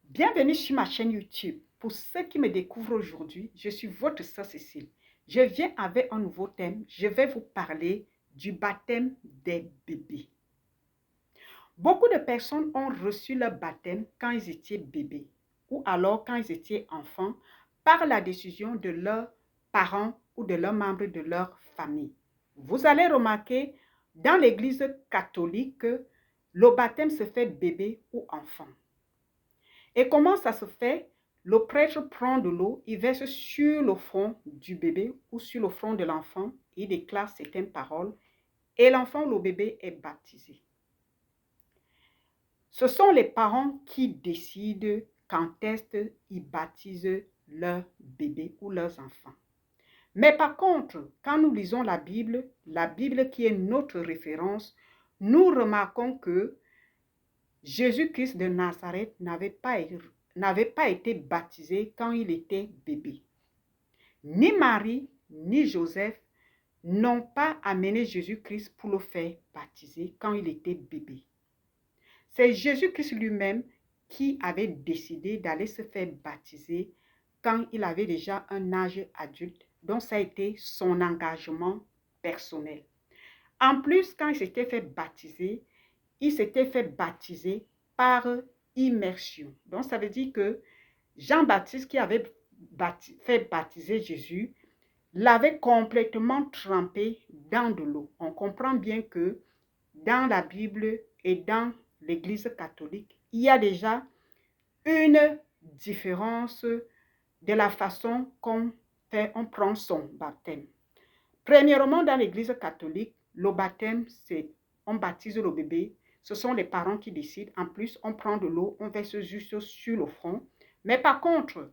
Bienvenue sur ma chaîne YouTube. Pour ceux qui me découvrent aujourd'hui, je suis votre sœur Cécile. Je viens avec un nouveau thème. Je vais vous parler du baptême des bébés. Beaucoup de personnes ont reçu leur baptême quand ils étaient bébés ou alors quand ils étaient enfants par la décision de leurs parents ou de leurs membres de leur famille. Vous allez remarquer dans l'église catholique, le baptême se fait bébé ou enfant. Et comment ça se fait? Le prêtre prend de l'eau, il verse sur le front du bébé ou sur le front de l'enfant, il déclare certaines paroles et l'enfant ou le bébé est baptisé. Ce sont les parents qui décident quand est-ce qu'ils baptisent leur bébé ou leurs enfants. Mais par contre, quand nous lisons la Bible qui est notre référence, nous remarquons que Jésus-Christ de Nazareth n'avait pas été baptisé quand il était bébé. Ni Marie, ni Joseph n'ont pas amené Jésus-Christ pour le faire baptiser quand il était bébé. C'est Jésus-Christ lui-même qui avait décidé d'aller se faire baptiser quand il avait déjà un âge adulte. Donc ça a été son engagement personnel. En plus, quand il s'était fait baptiser, il s'était fait baptiser par immersion. Donc, ça veut dire que Jean-Baptiste qui avait fait baptiser Jésus, l'avait complètement trempé dans de l'eau. On comprend bien que dans la Bible et dans l'Église catholique, il y a déjà une différence de la façon qu'on prend son baptême. Premièrement, dans l'Église catholique, le baptême, c'est on baptise le bébé. Ce sont les parents qui décident. En plus, on prend de l'eau, on verse juste sur le front. Mais par contre,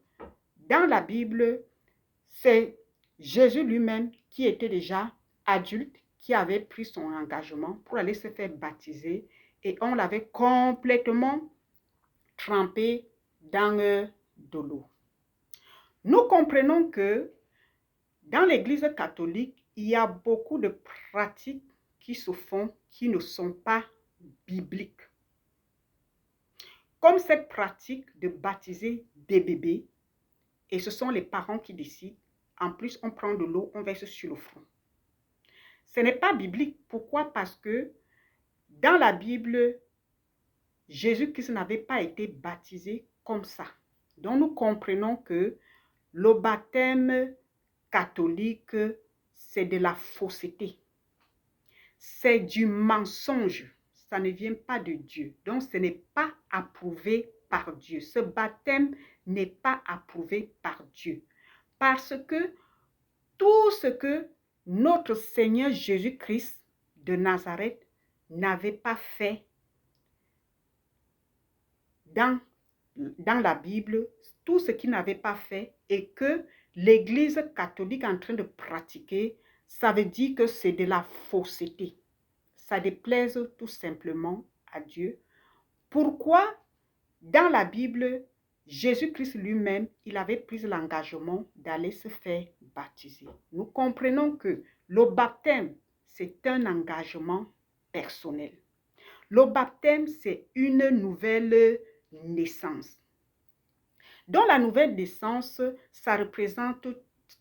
dans la Bible, c'est Jésus lui-même qui était déjà adulte, qui avait pris son engagement pour aller se faire baptiser. Et on l'avait complètement trempé dans de l'eau. Nous comprenons que dans l'Église catholique, il y a beaucoup de pratiques qui se font qui ne sont pas bibliques. Comme cette pratique de baptiser des bébés, et ce sont les parents qui décident, en plus on prend de l'eau, on verse sur le front. Ce n'est pas biblique. Pourquoi? Parce que dans la Bible, Jésus-Christ n'avait pas été baptisé comme ça. Donc nous comprenons que le baptême catholique, c'est de la fausseté. C'est du mensonge. Ça ne vient pas de Dieu. Donc, ce n'est pas approuvé par Dieu. Ce baptême n'est pas approuvé par Dieu. Parce que tout ce que notre Seigneur Jésus-Christ de Nazareth n'avait pas fait dans la Bible, tout ce qu'il n'avait pas fait et que l'Église catholique est en train de pratiquer, ça veut dire que c'est de la fausseté. Ça déplaise tout simplement à Dieu. Pourquoi dans la Bible, Jésus-Christ lui-même, il avait pris l'engagement d'aller se faire baptiser. Nous comprenons que le baptême, c'est un engagement personnel. Le baptême, c'est une nouvelle naissance. Dans la nouvelle naissance, ça représente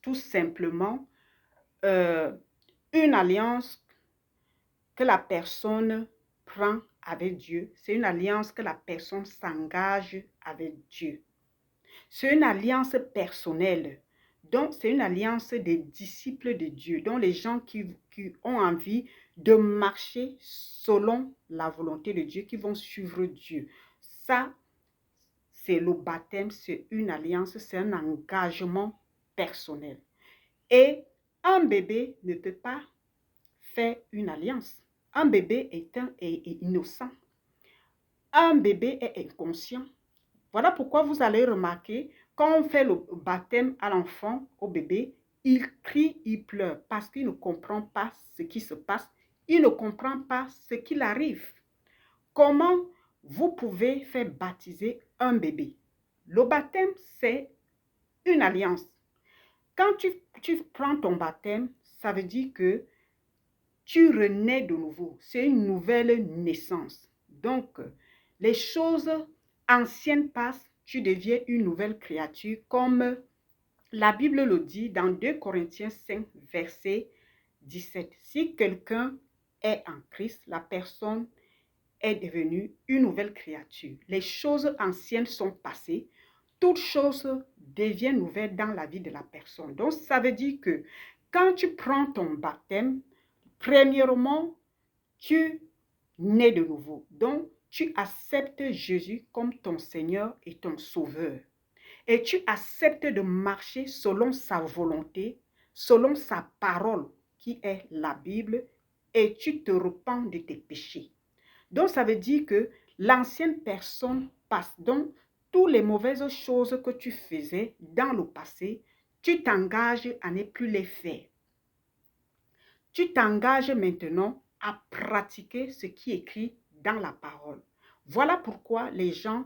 tout simplement une alliance que la personne prend avec Dieu. C'est une alliance que la personne s'engage avec Dieu. C'est une alliance personnelle. Donc, c'est une alliance des disciples de Dieu. Donc, les gens qui ont envie de marcher selon la volonté de Dieu, qui vont suivre Dieu. Ça, c'est le baptême, c'est une alliance, c'est un engagement personnel. Et un bébé ne peut pas faire une alliance. Un bébé est innocent. Un bébé est inconscient. Voilà pourquoi vous allez remarquer, quand on fait le baptême à l'enfant, au bébé, il crie, il pleure parce qu'il ne comprend pas ce qui se passe. Il ne comprend pas ce qu'il arrive. Comment vous pouvez faire baptiser un bébé? Le baptême, c'est une alliance. Quand tu prends ton baptême, ça veut dire que tu renais de nouveau. C'est une nouvelle naissance. Donc, les choses anciennes passent, tu deviens une nouvelle créature comme la Bible le dit dans 2 Corinthiens 5, verset 17. Si quelqu'un est en Christ, la personne est devenue une nouvelle créature. Les choses anciennes sont passées. Toutes choses deviennent nouvelles dans la vie de la personne. Donc, ça veut dire que quand tu prends ton baptême, premièrement, tu nais de nouveau. Donc, tu acceptes Jésus comme ton Seigneur et ton Sauveur. Et tu acceptes de marcher selon sa volonté, selon sa parole, qui est la Bible, et tu te repens de tes péchés. Donc, ça veut dire que l'ancienne personne passe. Donc, toutes les mauvaises choses que tu faisais dans le passé, tu t'engages à ne plus les faire. Tu t'engages maintenant à pratiquer ce qui est écrit dans la parole. Voilà pourquoi les gens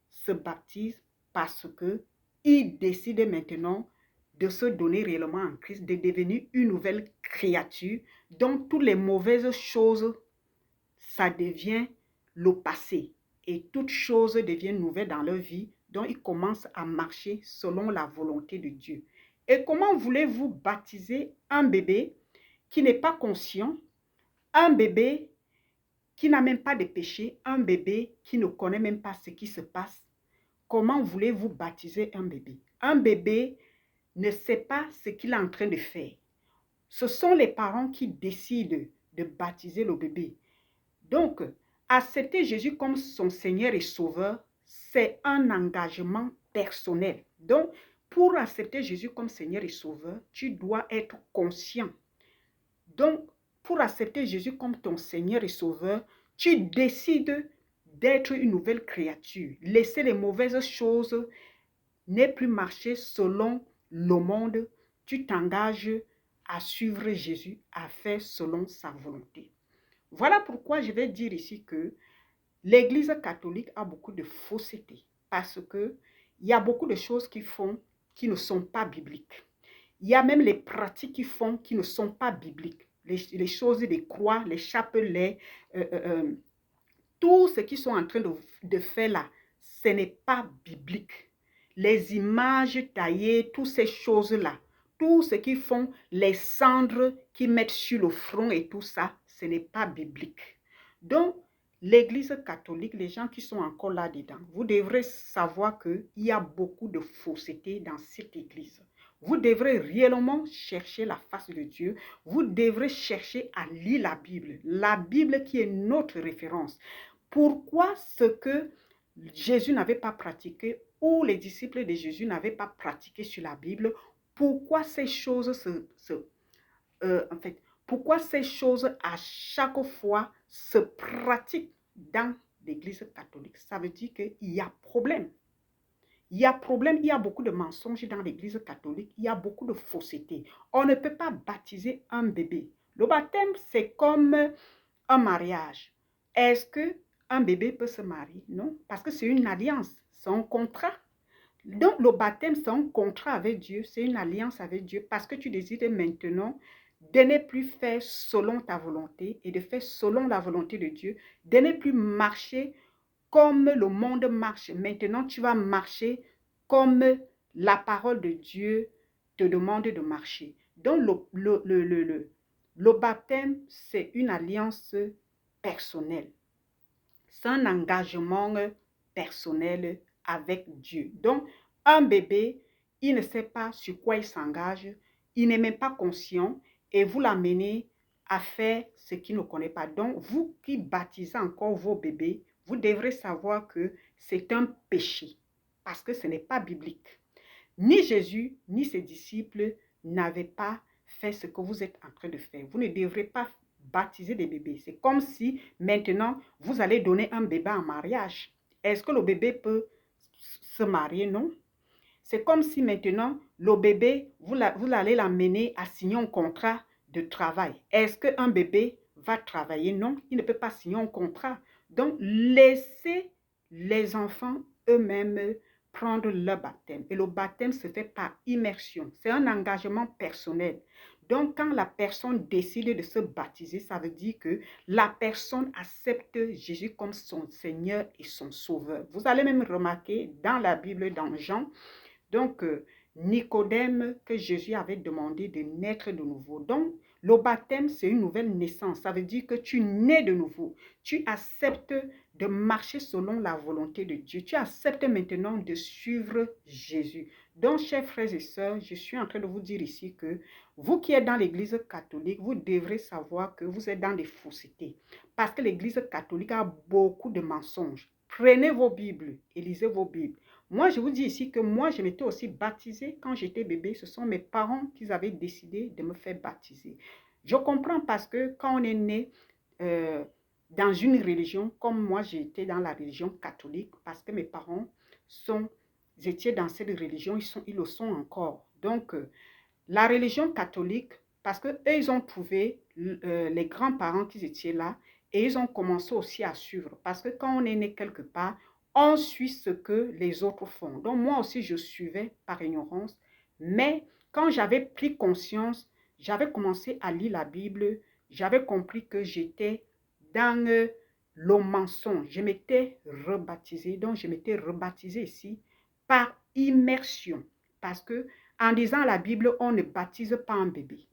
se baptisent parce qu'ils décident maintenant de se donner réellement en Christ, de devenir une nouvelle créature. Donc, toutes les mauvaises choses, ça devient le passé. Et toutes choses deviennent nouvelles dans leur vie. Donc, ils commencent à marcher selon la volonté de Dieu. Et comment voulez-vous baptiser un bébé qui n'est pas conscient, un bébé qui n'a même pas de péché, un bébé qui ne connaît même pas ce qui se passe? Comment voulez-vous baptiser un bébé? Un bébé ne sait pas ce qu'il est en train de faire. Ce sont les parents qui décident de baptiser le bébé. Donc, accepter Jésus comme son Seigneur et Sauveur, c'est un engagement personnel. Donc, pour accepter Jésus comme Seigneur et Sauveur, tu dois être conscient. Donc, pour accepter Jésus comme ton Seigneur et Sauveur, tu décides d'être une nouvelle créature. Laisser les mauvaises choses, ne plus marcher selon le monde. Tu t'engages à suivre Jésus, à faire selon sa volonté. Voilà pourquoi je vais dire ici que l'Église catholique a beaucoup de fausseté parce qu'il y a beaucoup de choses qu'ils font qui ne sont pas bibliques. Il y a même les pratiques qu'ils font qui ne sont pas bibliques. Les choses des croix, les chapelets, tout ce qu'ils sont en train de faire là, ce n'est pas biblique. Les images taillées, toutes ces choses-là, tout ce qu'ils font, les cendres qu'ils mettent sur le front et tout ça, ce n'est pas biblique. Donc, l'Église catholique, les gens qui sont encore là-dedans, vous devrez savoir qu'il y a beaucoup de fausseté dans cette Église. Vous devrez réellement chercher la face de Dieu. Vous devrez chercher à lire la Bible qui est notre référence. Pourquoi ce que Jésus n'avait pas pratiqué ou les disciples de Jésus n'avaient pas pratiqué sur la Bible, pourquoi ces choses pourquoi ces choses à chaque fois se pratiquent dans l'Église catholique? Ça veut dire qu'il y a problème. Il y a problème, il y a beaucoup de mensonges dans l'Église catholique, il y a beaucoup de fausseté. On ne peut pas baptiser un bébé. Le baptême, c'est comme un mariage. Est-ce qu'un bébé peut se marier? Non, parce que c'est une alliance, c'est un contrat. Donc, le baptême, c'est un contrat avec Dieu, c'est une alliance avec Dieu, parce que tu décides maintenant de ne plus faire selon ta volonté et de faire selon la volonté de Dieu, de ne plus marcher comme le monde marche. Maintenant, tu vas marcher comme la parole de Dieu te demande de marcher. Donc, le baptême, c'est une alliance personnelle. C'est un engagement personnel avec Dieu. Donc, un bébé, il ne sait pas sur quoi il s'engage, il n'est même pas conscient et vous l'amenez à faire ce qu'il ne connaît pas. Donc, vous qui baptisez encore vos bébés, vous devrez savoir que c'est un péché parce que ce n'est pas biblique. Ni Jésus, ni ses disciples n'avaient pas fait ce que vous êtes en train de faire. Vous ne devrez pas baptiser des bébés. C'est comme si maintenant, vous allez donner un bébé en mariage. Est-ce que le bébé peut se marier? Non. C'est comme si maintenant, le bébé, vous allez l'amener à signer un contrat de travail. Est-ce qu'un bébé va travailler? Non, il ne peut pas signer un contrat. Donc, laissez les enfants eux-mêmes prendre leur baptême. Et le baptême se fait par immersion. C'est un engagement personnel. Donc, quand la personne décide de se baptiser, ça veut dire que la personne accepte Jésus comme son Seigneur et son Sauveur. Vous allez même remarquer dans la Bible, dans Jean, donc Nicodème, que Jésus avait demandé de naître de nouveau. Donc, le baptême, c'est une nouvelle naissance. Ça veut dire que tu nais de nouveau. Tu acceptes de marcher selon la volonté de Dieu. Tu acceptes maintenant de suivre Jésus. Donc, chers frères et sœurs, je suis en train de vous dire ici que vous qui êtes dans l'Église catholique, vous devrez savoir que vous êtes dans des faussetés. Parce que l'Église catholique a beaucoup de mensonges. Prenez vos Bibles et lisez vos Bibles. Moi, je vous dis ici que moi, je m'étais aussi baptisée quand j'étais bébé. Ce sont mes parents qui avaient décidé de me faire baptiser. Je comprends parce que quand on est né dans une religion, comme moi, j'étais dans la religion catholique, parce que mes parents étaient dans cette religion, ils le sont encore. Donc, la religion catholique, parce qu'eux, ils ont trouvé les grands-parents qui étaient là et ils ont commencé aussi à suivre. Parce que quand on est né quelque part, on suit ce que les autres font. Donc moi aussi, je suivais par ignorance. Mais quand j'avais pris conscience, j'avais commencé à lire la Bible, j'avais compris que j'étais dans le mensonge. Je m'étais rebaptisée. Donc je m'étais rebaptisée ici par immersion. Parce que en lisant la Bible, on ne baptise pas un bébé.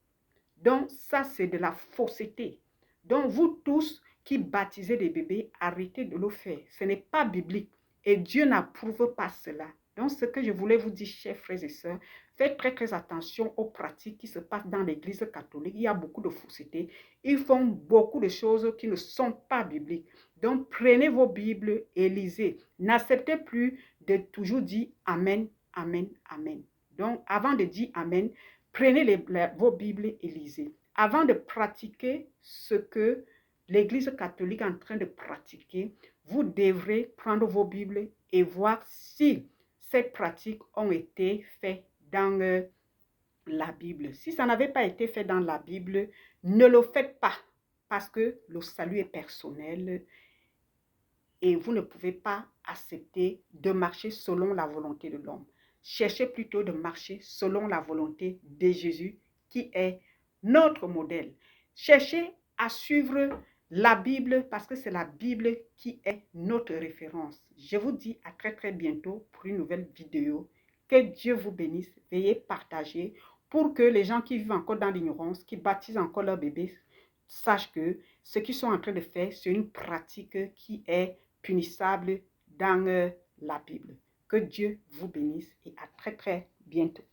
Donc ça, c'est de la fausseté. Donc vous tous qui baptisez des bébés, arrêtez de le faire. Ce n'est pas biblique et Dieu n'approuve pas cela. Donc ce que je voulais vous dire, chers frères et sœurs, faites très très attention aux pratiques qui se passent dans l'Église catholique. Il y a beaucoup de fausseté. Ils font beaucoup de choses qui ne sont pas bibliques. Donc prenez vos Bibles et lisez. N'acceptez plus de toujours dire Amen, Amen, Amen. Donc avant de dire Amen, prenez vos Bibles et lisez. Avant de pratiquer ce que l'Église catholique est en train de pratiquer, vous devrez prendre vos Bibles et voir si ces pratiques ont été faites dans la Bible. Si ça n'avait pas été fait dans la Bible, ne le faites pas parce que le salut est personnel et vous ne pouvez pas accepter de marcher selon la volonté de l'homme. Cherchez plutôt de marcher selon la volonté de Jésus qui est notre modèle. Cherchez à suivre la Bible parce que c'est la Bible qui est notre référence. Je vous dis à très très bientôt pour une nouvelle vidéo. Que Dieu vous bénisse. Veuillez partager pour que les gens qui vivent encore dans l'ignorance, qui baptisent encore leur bébé, sachent que ce qu'ils sont en train de faire, c'est une pratique qui est punissable dans la Bible. Que Dieu vous bénisse et à très très bientôt.